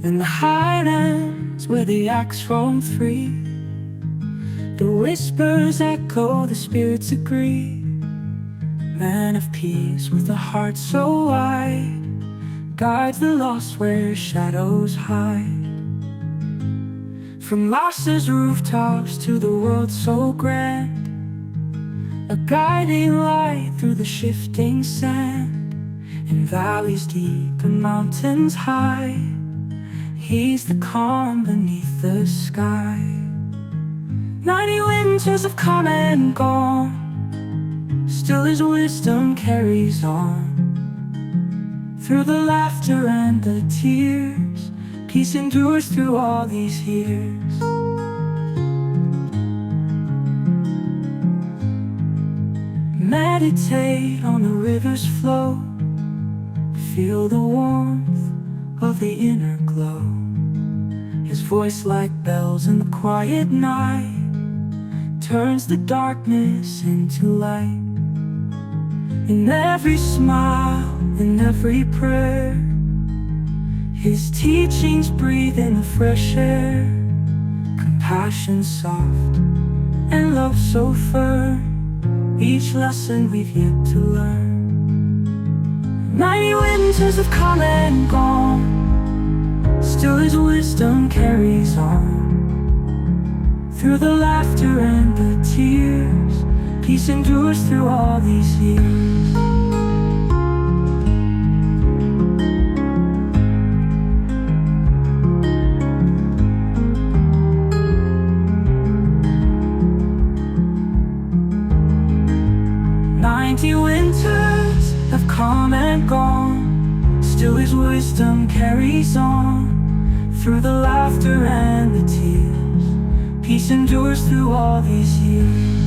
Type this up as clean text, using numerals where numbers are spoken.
In the highlands where the axe roam free, the whispers echo, the spirits agree. Man of peace with a heart so wide guides the lost where shadows hide. From Lhassa's rooftops to the world so grand, a guiding light through the shifting sand. In valleys deep and mountains high, he's the calm beneath the sky. 90 winters have come and gone, still his wisdom carries on. Through the laughter and the tears, peace endures through all these years. Meditate on the river's flow, feel the warmth of the inner glow. His voice like bells in the quiet night turns the darkness into light. In every smile, in every prayer, his teachings breathe in the fresh air. Compassion soft and love so firm, each lesson we've yet to learn. 90 winters have come and gone, still his wisdom carries on. Through the laughter and the tears, peace endures through all these years. "90 winters have come and gone, still his wisdom carries on. Through the laughter and the tears, peace endures through all these years."